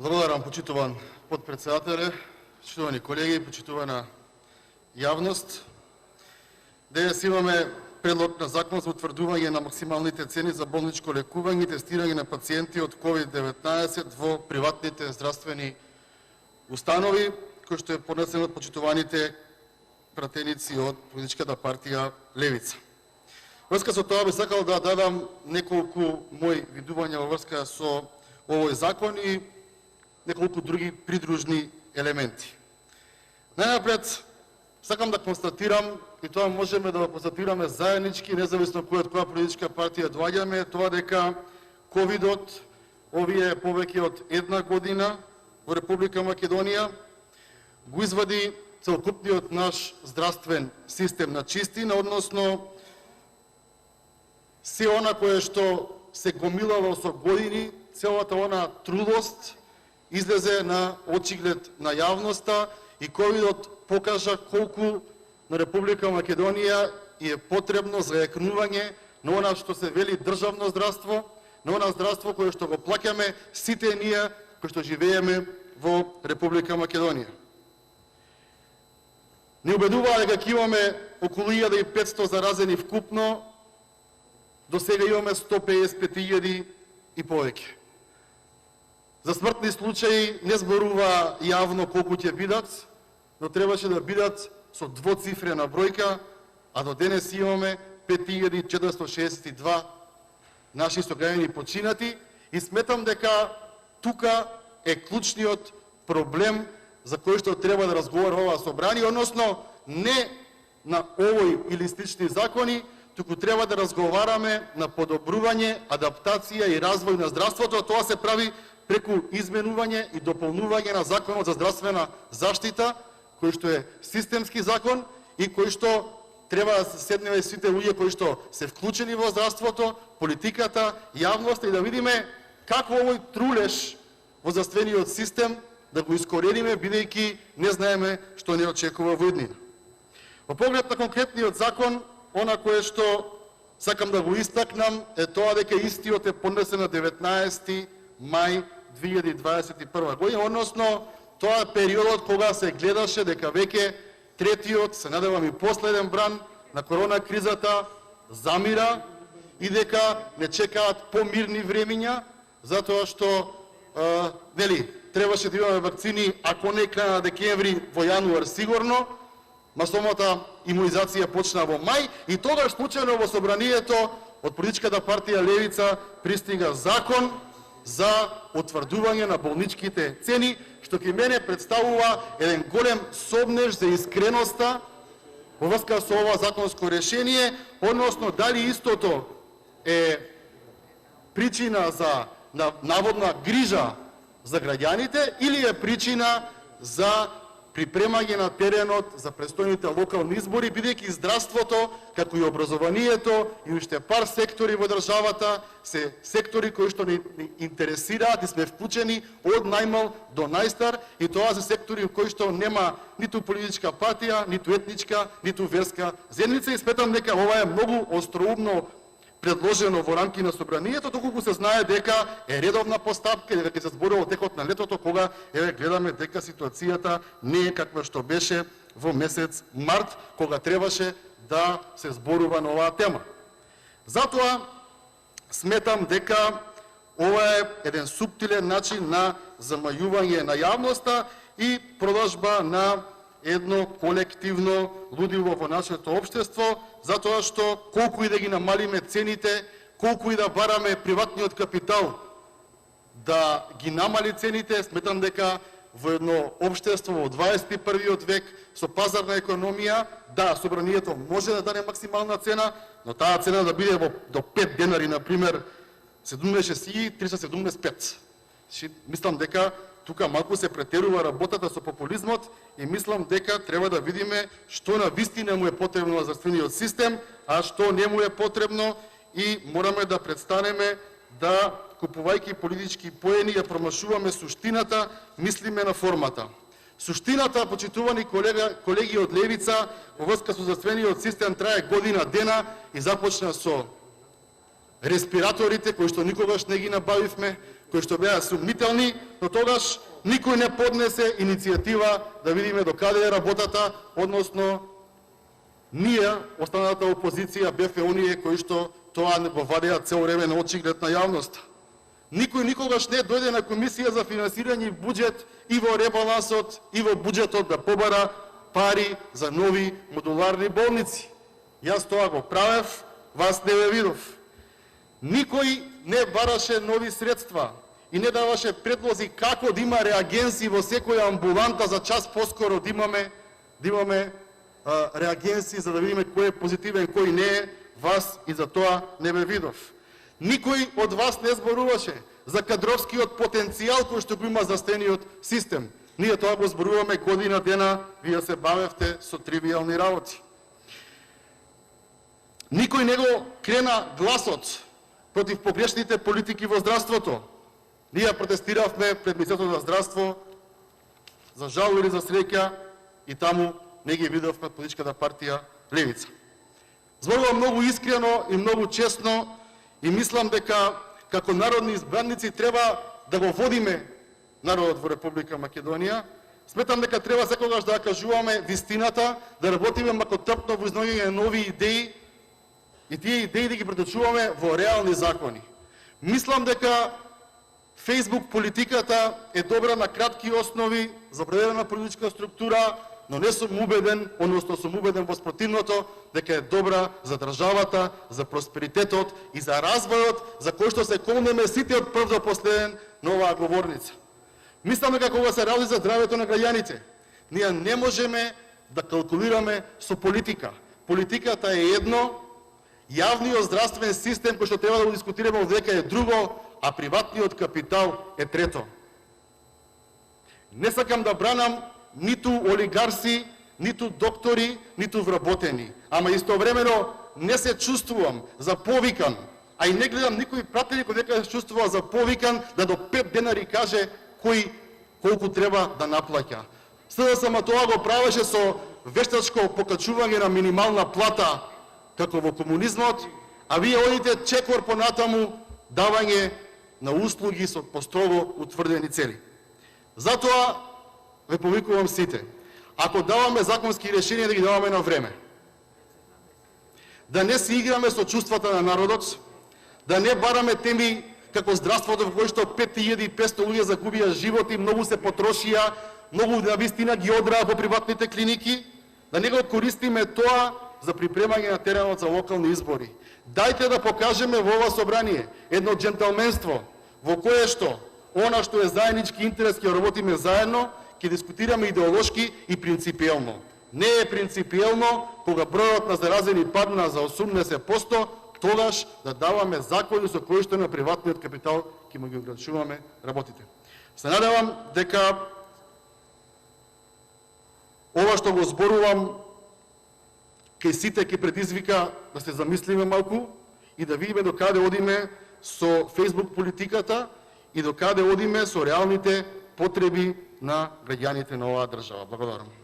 Благодарам, почитуван подпредседателе, почитувани колеги, почитувана јавност. Денес имаме предлог на закон за утврдување на максималните цени за болничко лекување и тестирање на пациенти од COVID-19 во приватните здравствени установи, кој што е поднесен од почитуваните пратеници од политичката партија Левица. Во врска со тоа би сакал да дадам неколку мои видувања во врска со овој закон и неколку други придружни елементи. Најнапред, сакам да констатирам, и тоа можеме да го констатираме заеднички, независно кој од која политичка партија доаѓаме, тоа дека ковидот, овие повеќе од една година во Република Македонија, го извади целокупниот наш здравствен систем на чистина, односно се она кое што се гомилало со години, целата она трудост излезе на очиглед на јавноста и ковидот покажа колку на Република Македонија е потребно зајакнување на она што се вели државно здравство, на она здравство кое што го плаќаме сите ние кои што живееме во Република Македонија. Не убедуваа дека имаме околу 1500 заразени вкупно, до сега имаме 155.000 и повеќе. За смртни случаи не зборува јавно колку ќе бидат, но требаше да бидат со двоцифрена бројка, а до денес имаме 5462 наши сограѓани починати и сметам дека тука е клучниот проблем за кој што треба да разговара ова собрание, односно не на овој или слични закони, туку треба да разговараме на подобрување, адаптација и развој на здравството, а тоа се прави преку изменување и дополнување на Законот за здравствена заштита, кој што е системски закон и кој што треба да се седнеме сите луѓе кои што се вклучени во здравството, политиката, јавноста и да видиме како овој трулеш во здравствениот систем да го искорениме, бидејќи не знаеме што не очекува во иднина. Во поглед на конкретниот закон, она кое што сакам да го истакнам е тоа дека истиот е поднесен на 19 мај 2021 година, односно тоа е периодот кога се гледаше дека веќе третиот, се надевам и последен бран на корона кризата замира и дека не чекаат помирни времиња, затоа што требаше да имаме вакцини, ако не крај на декември, во јануар сигурно, масовната имунизација почна во мај и тогаш случајно во собранието од политичката партија Левица пристига закон за утврдување на болничките цени, што ки мене представува еден голем собнеж за искреноста во врска со ова законско решение, односно дали истото е причина за наводна грижа за граѓаните или е причина за припремање на теренот за престојните локални избори, бидејќи здравството, како и образованието и уште пар сектори во државата се сектори кои што ни интересираат и сме вклучени од најмал до најстар и тоа се сектори кои што нема ниту политичка партија, ниту етничка, ниту верска заедница и сметам дека ова е многу остроумно предложено во рамки на собранието, доколку се знае дека е редовна постапка, дека ќе се зборува во текот на летото, кога гледаме дека ситуацијата не е каква што беше во месец март, кога требаше да се зборува на оваа тема. Затоа сметам дека ова е еден суптилен начин на замајување на јавноста и продажба на едно колективно лудило во нашето општество, затоа што колку и да ги намалиме цените, колку и да бараме приватниот капитал да ги намали цените, сметам дека во едно општество во 21. век со пазарна економија, да, собранието може да даде максимална цена, но таа цена да биде до 5 денари, например, 76.375. Мислам дека тука малку се претерува работата со популизмот и мислам дека треба да видиме што на вистина му е потребно на здравствениот систем, а што не му е потребно и мораме да престанеме да, купувајќи политички поени, ја промашуваме суштината, мислиме на формата. Суштината, почитувани колеги од Левица, во врска со здравствениот систем трае година дена и започна со респираторите, кои што никогаш не ги набавивме, кои што беа сумнителни, но тогаш никој не поднесе иницијатива да видиме докаде е работата, односно ние, останалата опозиција, бевме оние кои што тоа го вадеа цел време на очиглед на јавноста. Никој никогаш не дојде на комисија за финансирање и буџет и во ребалансот и во буџетот да побара пари за нови модуларни болници. Јас тоа го правев, вас не ве видов. Никој не бараше нови средства и не даваше предлози како да има реагенси во секоја амбуланта за час поскоро да имаме реагенси за да видиме кој е позитивен, кој не е. Вас и за тоа не ве видов. Никој од вас не зборуваше за кадровскиот потенцијал кој што го има застениот систем. Ние тоа го зборуваме година дена, вие се бавевте со тривијални работи. Никој не го крена гласот против погрешните политики во здравството. Ние протестиравме пред Министерството за здравство, за жал или за среќа, и таму не ги видовме политичката партија Левица. Зборувам многу искрено и многу честно и мислам дека како народни избранници треба да го водиме народот во Република Македонија. Сметам дека треба секогаш да кажуваме вистината, да работиме макотрпно во изнаоѓање нови идеи и тие идеи да ги преточуваме во реални закони. Мислам дека Facebook политиката е добра на кратки основи за определена политичка структура, но не сум убеден, односно сум убеден во спротивното, дека е добра за државата, за просперитетот и за развојот, за кој што се колнеме сите од прв до последен на оваа говорница. Мислам дека кога се работи за здравјето на граѓаните, ние не можеме да калкулираме со политика. Политиката е едно, јавниот здравствен систем кој што треба да го дискутираме овдека е друго, а приватниот капитал е трето. Не сакам да бранам ниту олигарси, ниту доктори, ниту вработени. Ама истовремено не се чувствувам заповикан, а и не гледам никој пратеник кој дека се чувствува заповикан да до 5 денари каже кој колку треба да наплаќа. СДСМ тоа го правеше со вештачко покачување на минимална плата како во комунизмот, а вие одите чекор понатаму давање на услуги со построго утврдени цели. Затоа ве повикувам сите, ако даваме законски решенија да ги даваме на време. Да не се играме со чувствата на народот, да не бараме теми како здравството во кој што 5500 луѓе загубија живот и многу се потрошија, многу на вистина ги одраа по приватните клиники, да не го користиме тоа за припремање на теренот за локални избори. Дајте да покажеме во ова собрание едно дженталменство во кое што она што е заеднички интерес ќе работиме заедно, ќе дискутираме идеолошки и принципиелно. Не е принципиелно кога бројот на заразени падна за 80%, тогаш да даваме закони со кои што на приватниот капитал ќе му ги ограничуваме работите. Се надевам дека ова што го зборувам кај сите ќе предизвика да се замислиме малку и да видиме докаде одиме со Facebook политиката и докаде одиме со реалните потреби на граѓаните на оваа држава. Благодарам.